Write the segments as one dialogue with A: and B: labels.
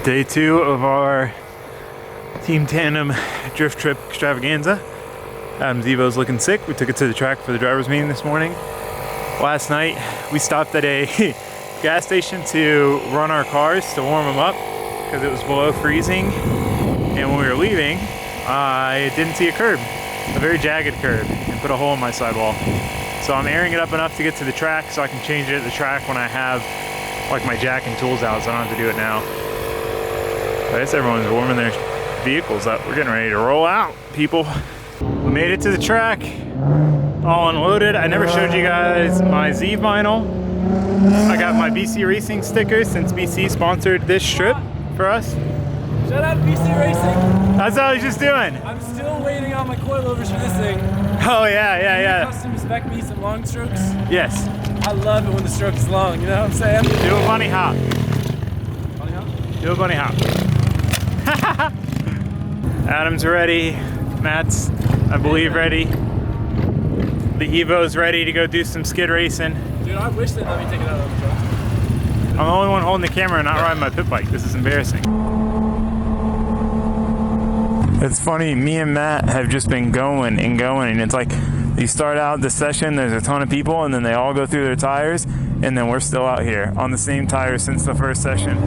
A: Day 2 of our Team Tandem drift trip extravaganza. Adam's Evo's looking sick. We took it to the track for the driver's meeting this morning. Last night we stopped at a gas station to run our cars to warm them up because it was below freezing, and when we were leaving I didn't see a curb, a very jagged curb, and put a hole in my sidewall. So I'm airing it up enough to get to the track so I can change it at the track when I have like my jack and tools out, so I don't have to do it now. I guess everyone's warming their vehicles up. We're getting ready to roll out, people. We made it to the track, all unloaded. I never showed you guys my Z vinyl. I got my BC Racing stickers since BC sponsored this trip for us.
B: Shout out BC Racing.
A: That's what I was just doing.
B: I'm still waiting on my coilovers for this thing.
A: Oh yeah.
B: Custom spec me some long strokes.
A: Yes.
B: I love it when the stroke is long, you know what I'm saying?
A: Do a bunny hop.
B: Bunny hop?
A: Do a bunny hop. Adam's ready. Matt's, I believe, ready. The Evo's ready to go do some skid racing.
B: Dude, I wish they'd let me take it out of the truck.
A: I'm the only one holding the camera and not riding my pit bike. This is embarrassing. It's funny, me and Matt have just been going, and it's like you start out the session, there's a ton of people, and then they all go through their tires, and then we're still out here on the same tires since the first session.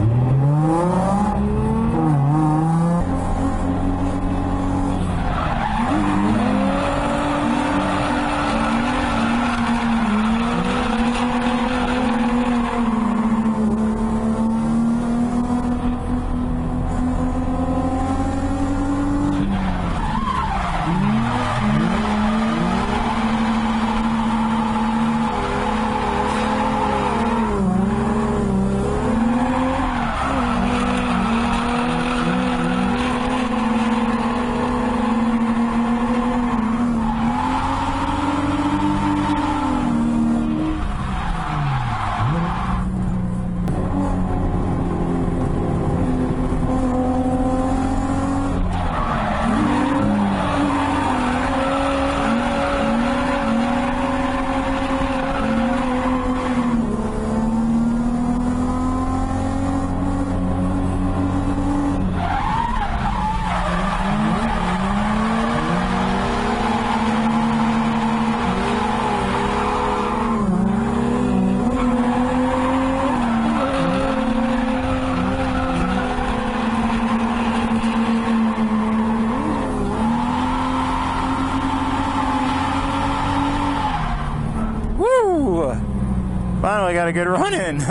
A: Finally got a good run in.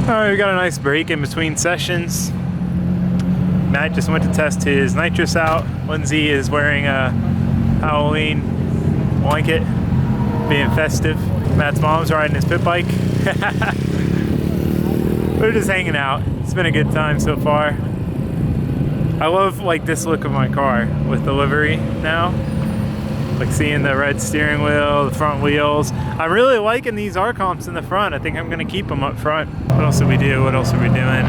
A: Alright, we got a nice break in between sessions. Matt just went to test his nitrous out. Lindsay is wearing a Halloween blanket, being festive. Matt's mom's riding his pit bike. We're just hanging out. It's been a good time so far. I love like this look of my car with the livery now. Like seeing the red steering wheel, the front wheels. I'm really liking these R-comps in the front. I think I'm gonna keep them up front. What else did we do? What else are we doing?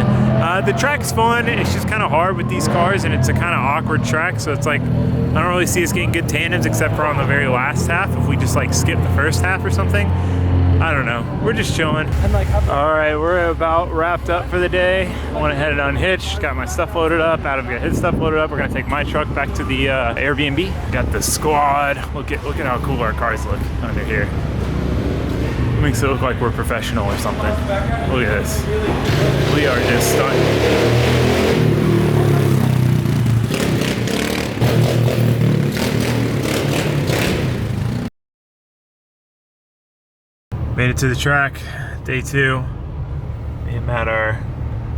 A: The track's fun. It's just kind of hard with these cars, and it's a kind of awkward track. So it's like, I don't really see us getting good tandems except for on the very last half. If we just like skip the first half or something. I don't know. We're just chilling. All right, we're about wrapped up for the day. I went ahead and unhitched, got my stuff loaded up. Adam got his stuff loaded up. We're gonna take my truck back to the Airbnb. Got the squad. Look at how cool our cars look under here. It makes it look like we're professional or something. Look at this. We are just stunning. Made it to the track, day 2. Me and Matt are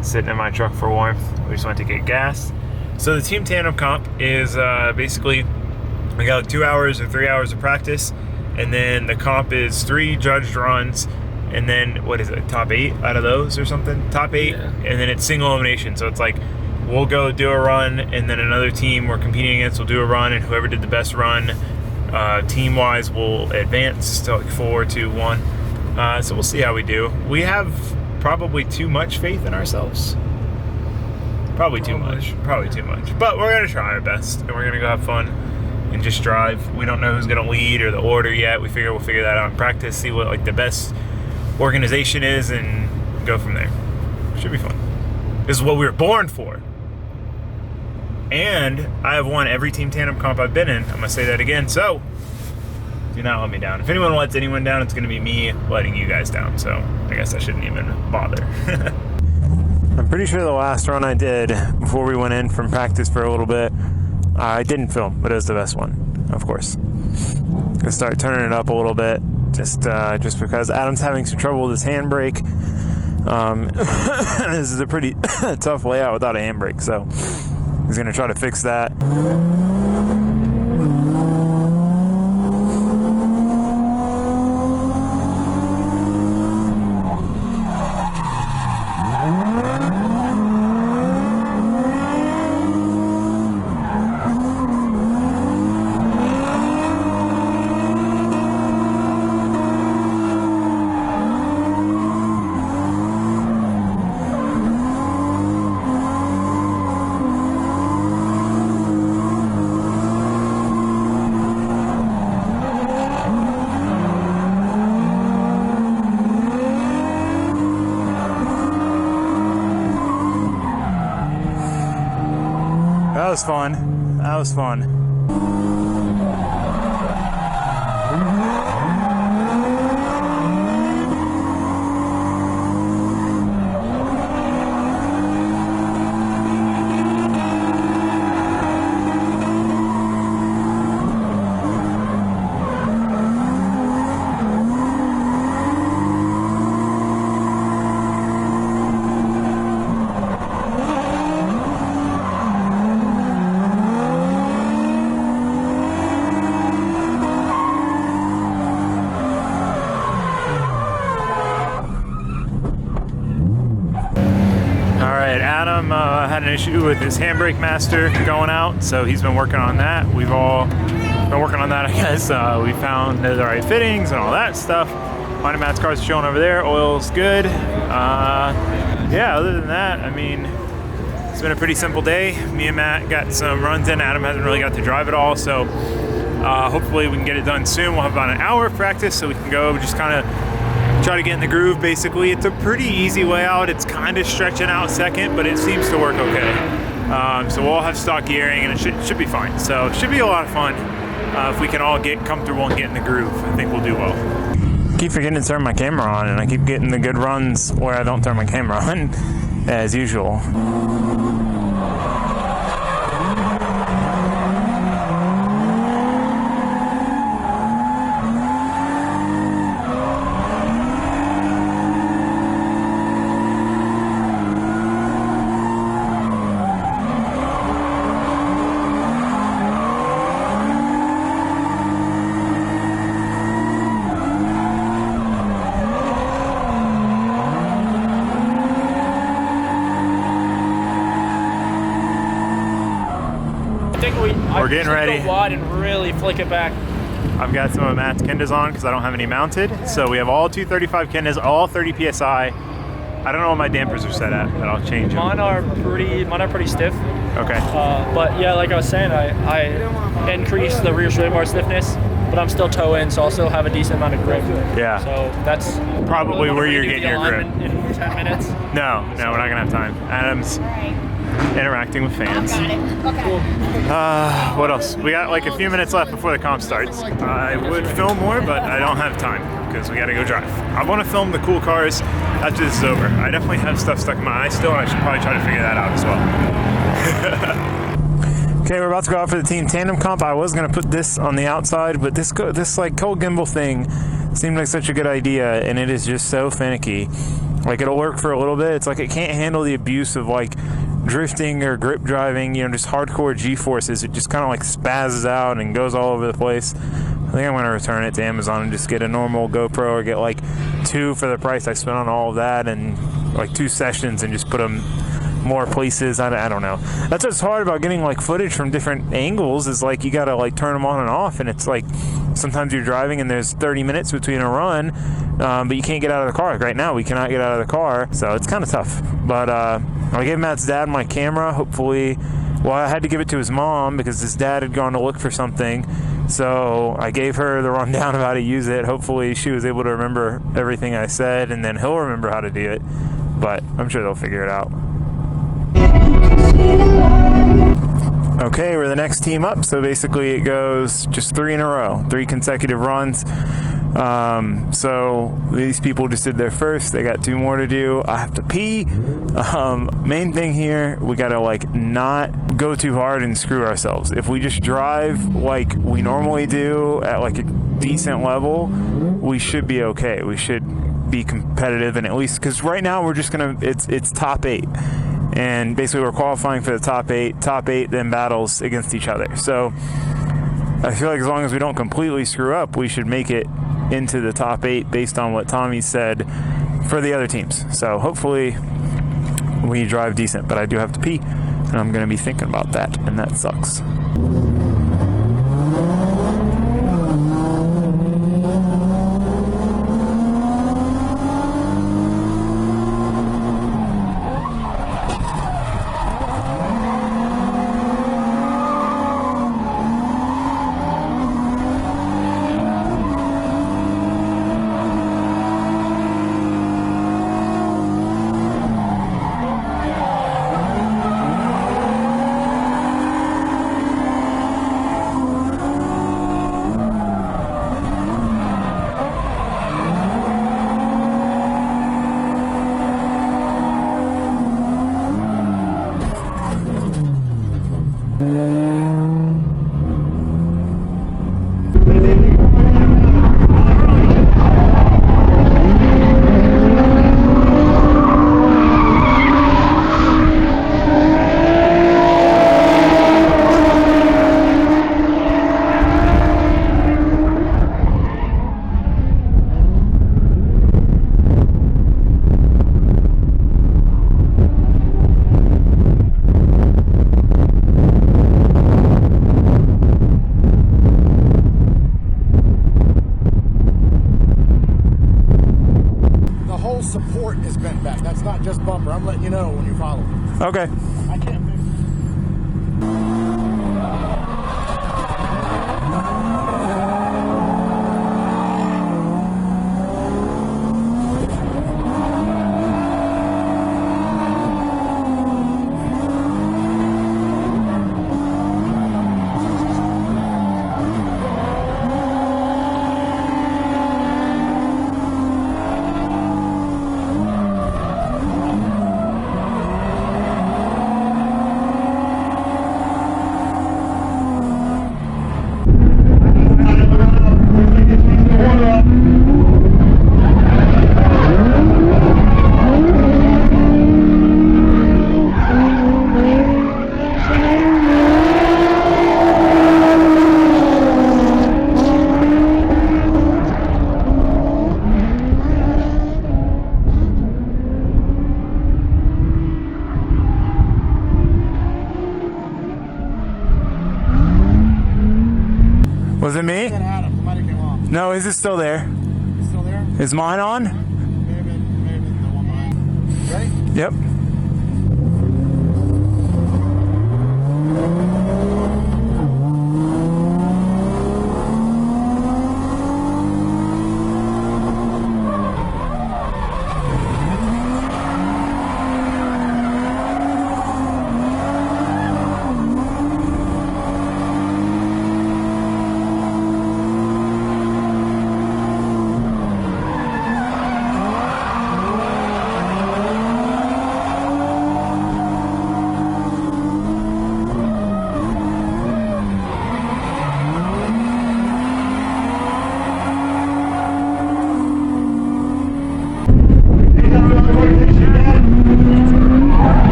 A: sitting in my truck for warmth. We just went to get gas. So the Team Tandem comp is basically, we got like 2 hours or 3 hours of practice, and then the comp is 3 judged runs, and then what is it, top 8 out of those or something? Top 8, yeah. And then it's single elimination. So it's like, we'll go do a run, and then another team we're competing against will do a run, and whoever did the best run, team-wise, will advance to like 4, 2, 1. So we'll see how we do. We have probably too much faith in ourselves. Probably too much. But we're gonna try our best, and we're gonna go have fun and just drive. We don't know who's gonna lead or the order yet. We'll figure that out in practice, see what like the best organization is, and go from there. Should be fun. This is what we were born for. And I have won every team tandem comp I've been in. I'm gonna say that again. So do not let me down. If anyone lets anyone down, it's gonna be me letting you guys down. So I guess I shouldn't even bother. I'm pretty sure the last run I did before we went in from practice for a little bit, I didn't film, but it was the best one, of course. Gonna start turning it up a little bit, just because Adam's having some trouble with his handbrake. This is a pretty tough layout without a handbrake, so he's gonna try to fix that. That was fun. That was fun. Adam had an issue with his handbrake master going out, so he's been working on that. We've all been working on that, I guess. We found the right fittings and all that stuff. Mine and Matt's car's showing over there. Oil's good. Yeah, other than that, I mean, it's been a pretty simple day. Me and Matt got some runs in. Adam hasn't really got to drive at all, so hopefully we can get it done soon. We'll have about an hour of practice, so we can go just kind of try to get in the groove. Basically, it's a pretty easy layout. It's kind of stretching out second, but it seems to work okay. So we'll all have stock gearing, and it should be fine. So it should be a lot of fun if we can all get comfortable and get in the groove. I think we'll do well. I keep forgetting to turn my camera on, and I keep getting the good runs where I don't turn my camera on, as usual. We're getting ready.
B: Go wide and really flick it back.
A: I've got some of Matt's Kendas on because I don't have any mounted. So we have all 235 Kendas, all 30 PSI. I don't know what my dampers are set at, but I'll change them.
B: Mine are pretty stiff.
A: Okay.
B: But yeah, like I was saying, I increased the rear sway bar stiffness, but I'm still toe in, so I'll still have a decent amount of grip.
A: Yeah.
B: So that's
A: probably where you're getting your grip.
B: In 10 minutes.
A: No, we're not gonna have time. Adam's interacting with fans.
C: Got it. Okay.
A: What else? We got like a few minutes left before the comp starts. I would film more, but I don't have time because we gotta go drive. I want to film the cool cars after this is over. I definitely have stuff stuck in my eye still, and I should probably try to figure that out as well. Okay, we're about to go out for the team tandem comp. I was gonna put this on the outside, but this like cold gimbal thing seemed like such a good idea, and it is just so finicky. Like, it'll work for a little bit. It's like it can't handle the abuse of like drifting or grip driving, you know, just hardcore G-forces. It just kind of like spazzes out and goes all over the place. I think I'm going to return it to Amazon and just get a normal GoPro, or get like 2 for the price I spent on all of that, and like 2 sessions, and just put them more places. I don't know. That's what's hard about getting like footage from different angles, is like you got to like turn them on and off, and it's like sometimes you're driving and there's 30 minutes between a run, but you can't get out of the car. Like right now, we cannot get out of the car, so it's kind of tough. But I gave Matt's dad my camera. Hopefully, well, I had to give it to his mom because his dad had gone to look for something, so I gave her the rundown of how to use it. Hopefully she was able to remember everything I said, and then he'll remember how to do it. but I'm sure they'll figure it out. Okay, we're the next team up, so basically it goes just 3 in a row, 3 consecutive runs. So these people just did their first, they got 2 more to do. I have to pee. Main thing here, we gotta like not go too hard and screw ourselves. If we just drive like we normally do at like a decent level, we should be okay. We should be competitive, and at least, because right now we're just gonna, it's top 8. And basically we're qualifying for the top 8 then battles against each other. So I feel like as long as we don't completely screw up, we should make it into the top 8 based on what Tommy said for the other teams. So hopefully we drive decent, but I do have to pee, and I'm going to be thinking about that, and that sucks.
C: Support is bent back. That's not just bumper. I'm letting you know when you follow.
A: Okay.
C: I can't fix it.
A: Was it me? No, is it still there?
C: It's still there?
A: Is mine on?
C: Maybe the one behind. Ready?
A: Yep.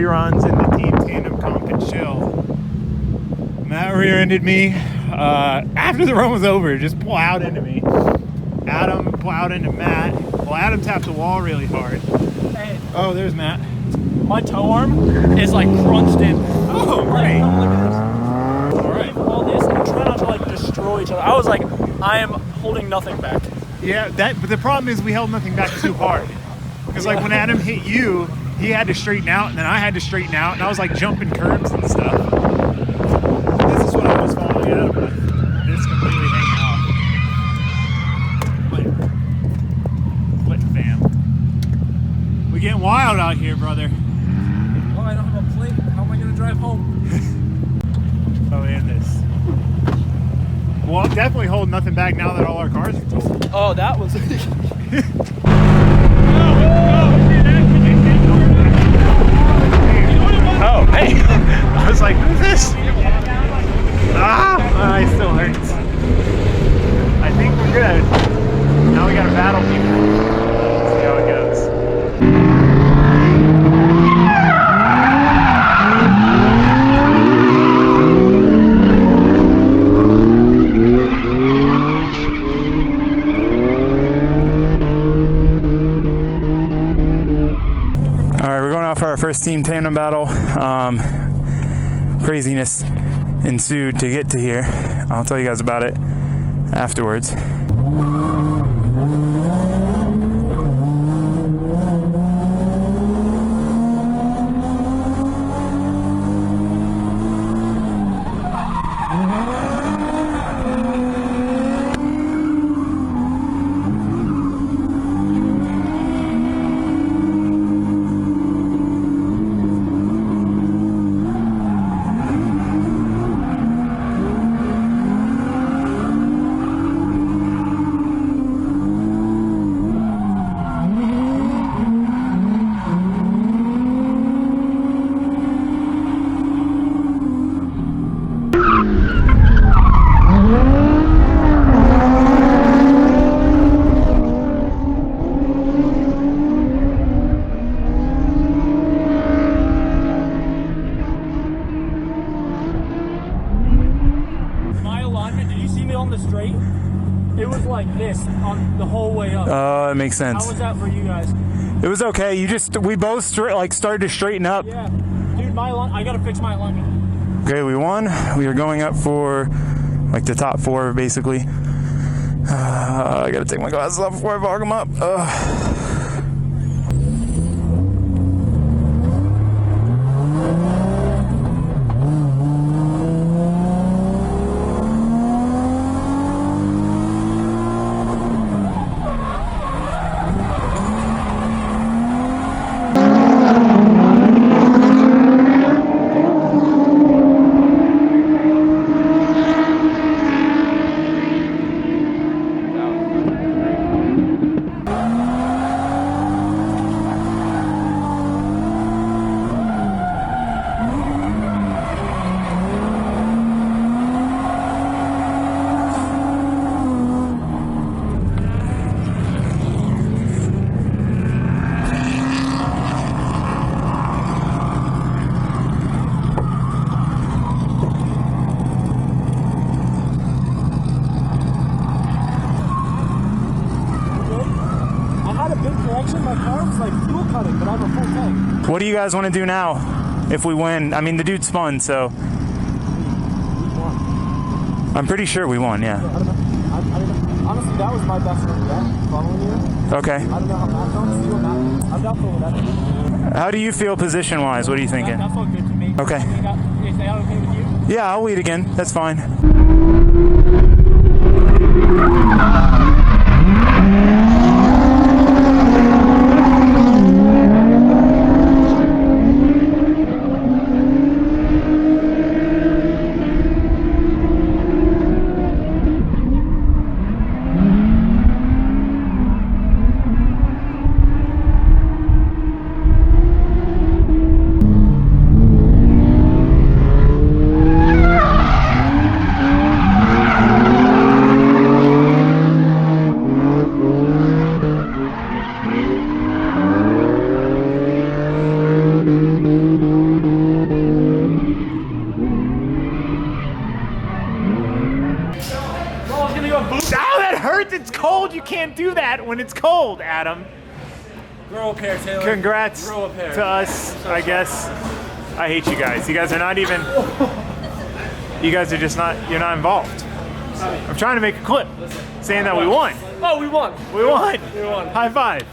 A: Runs in the team tandem comp and chill. Matt rear-ended me after the run was over, just plowed into me. Adam plowed into Matt. Well, Adam tapped the wall really hard. Oh, there's Matt.
B: My toe arm is like crunched in.
A: Oh, great.
B: Look at this. All right. All this and try not to like destroy each other. I was like, I am holding nothing back.
A: Yeah, but the problem is we held nothing back too hard. Because like when Adam hit you, he had to straighten out, and then I had to straighten out, and I was like jumping curbs and stuff. This is what I was following Adam with. It's completely hanging off. What fam? We getting wild out here, brother.
B: Oh, I don't have a plate. How am I gonna drive home?
A: Oh, and this. Well, I'm definitely holding nothing back now that all our cars are totaled.
B: Oh, that was.
A: Oh, hey! I was like, who's this? Ah, it still hurts. I think we're good. Now we gotta battle people. See how it goes. For our first team tandem battle. Craziness ensued to get to here. I'll tell you guys about it afterwards.
B: It was like this on the whole way up.
A: Oh, that makes sense.
B: How was that for you guys?
A: It was okay. We both started to straighten up.
B: Yeah, dude, I gotta fix my alignment.
A: Okay, we won. We are going up for like the top 4, basically. I gotta take my glasses off before I fog them up. What do you guys want to do now if we win? I mean, the dude spun, so. I'm pretty sure we won, yeah.
C: I don't know. Honestly, that was my best one yet, following you.
A: Okay.
C: I don't know how Matt felt. See what Matt. I'm doubtful with that.
A: How do you feel position-wise? What are you thinking?
B: That felt good to me.
A: Okay.
B: Is that okay with you?
A: Yeah, I'll lead again. That's fine. Ow, that hurts! It's cold! You can't do that when it's cold, Adam.
B: Bro, Grow a pair, Taylor.
A: Congrats
B: Grow a pair.
A: to us, I guess. I hate you guys. You guys are not even, you guys are just not, you're not involved. I'm trying to make a clip saying that we won.
B: Oh, we won.
A: We won.
B: We won.
A: High five.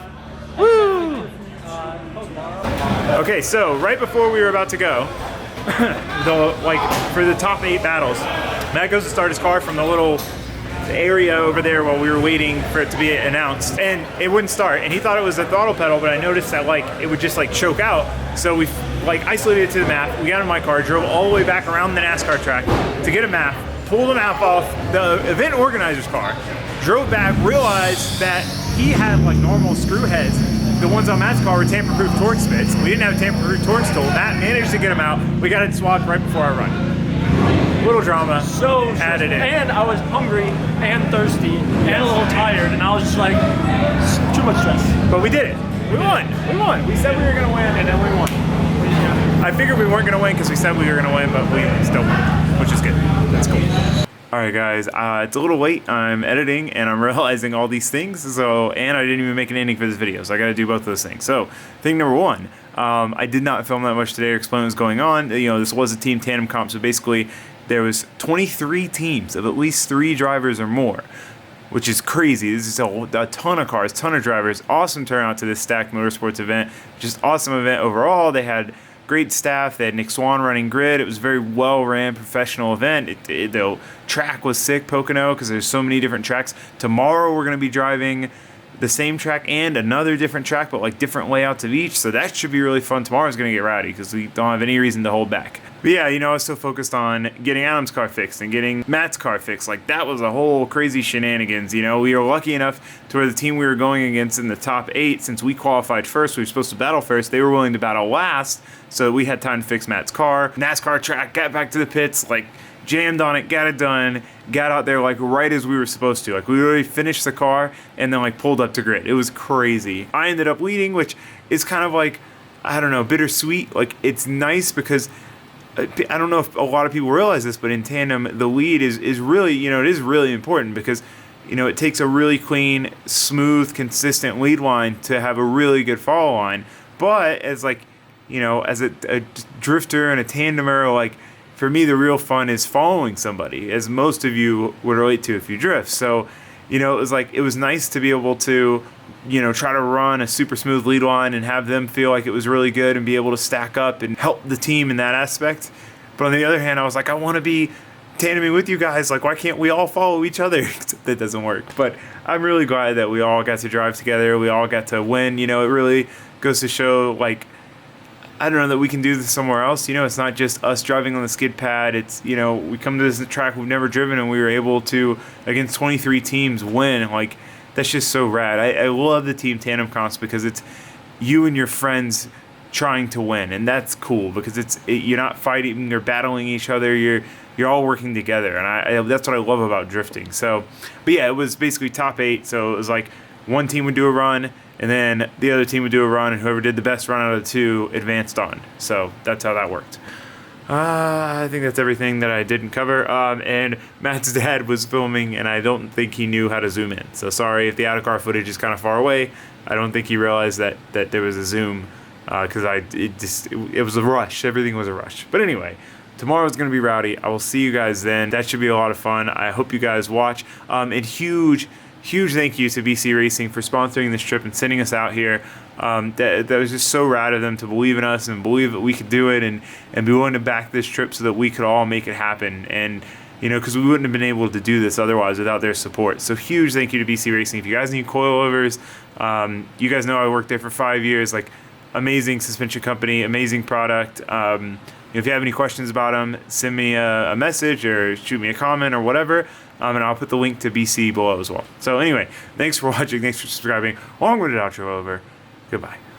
A: Woo! Okay, so right before we were about to go, for the top 8 battles, Matt goes to start his car from the little area over there while we were waiting for it to be announced, and it wouldn't start, and he thought it was the throttle pedal, but I noticed that it would just choke out. So we isolated it to the map. We got in my car, drove all the way back around the NASCAR track to get a map, pulled the map off the event organizer's car, drove back, realized that he had normal screw heads. The ones on Matt's car were tamper-proof torque spits. We didn't have a tamper-proof torque tool. Matt managed to get them out. We got it swapped right before our run. Little drama.
B: So
A: added in.
B: And I was hungry and thirsty and a little tired, and I was just too much stress.
A: But we did it. We won. We won. We said we were gonna win, and then we won. I figured we weren't gonna win because we said we were gonna win, but we still won, which is good. That's cool. All right, guys, it's a little late. I'm editing and I'm realizing all these things. And I didn't even make an ending for this video, so I got to do both of those things. So, thing number one, I did not film that much today or explain what was going on. This was a team tandem comp, so basically there was 23 teams of at least 3 drivers or more, which is crazy. This is a ton of cars, ton of drivers. Awesome turnout to this Stacked Motorsports event. Just awesome event overall. They had great staff. They had Nick Swan running grid. It was a very well-ran professional event. The track was sick, Pocono, because there's so many different tracks. Tomorrow we're going to be driving the same track and another different track, but different layouts of each. So that should be really fun. Tomorrow's going to get rowdy because we don't have any reason to hold back. But yeah, I was so focused on getting Adam's car fixed and getting Matt's car fixed. That was a whole crazy shenanigans. We were lucky enough to where the team we were going against in the top 8, since we qualified first, we were supposed to battle first, they were willing to battle last, so we had time to fix Matt's car. NASCAR track, got back to the pits, jammed on it, got it done, got out there right as we were supposed to. We literally finished the car and then pulled up to grid. It was crazy. I ended up leading, which is kind of I don't know, bittersweet. It's nice because I don't know if a lot of people realize this, but in tandem, the lead is really, it is really important because, it takes a really clean, smooth, consistent lead line to have a really good follow line. But as as a drifter and a tandemer, for me, the real fun is following somebody, as most of you would relate to if you drift. So, it was nice to be able to, try to run a super smooth lead line and have them feel like it was really good and be able to stack up and help the team in that aspect. But on the other hand, I was I want to be tandeming with you guys. Why can't we all follow each other? That doesn't work. But I'm really glad that we all got to drive together. We all got to win. It really goes to show, I don't know, that we can do this somewhere else. It's not just us driving on the skid pad. It's, we come to this track we've never driven and we were able to, against 23 teams, win. That's just so rad. I love the team tandem comps because it's you and your friends trying to win, and that's cool because you're not fighting or battling each other. You're all working together, and that's what I love about drifting. So, but yeah, it was basically top 8. So it was one team would do a run, and then the other team would do a run, and whoever did the best run out of the 2 advanced on. So that's how that worked. I think that's everything that I didn't cover. And Matt's dad was filming, and I don't think he knew how to zoom in. So sorry if the out-of-car footage is kind of far away. I don't think he realized that there was a zoom because it was a rush. Everything was a rush. But anyway, tomorrow's going to be rowdy. I will see you guys then. That should be a lot of fun. I hope you guys watch. And huge thank you to BC Racing for sponsoring this trip and sending us out here. That was just so rad of them to believe in us and believe that we could do it and be willing to back this trip so that we could all make it happen. And, because we wouldn't have been able to do this otherwise without their support. So huge thank you to BC Racing. If you guys need coilovers, you guys know I worked there for 5 years. Amazing suspension company, amazing product. If you have any questions about them, send me a message or shoot me a comment or whatever. And I'll put the link to BC below as well. So anyway, thanks for watching. Thanks for subscribing. Long-winded outro over. Goodbye.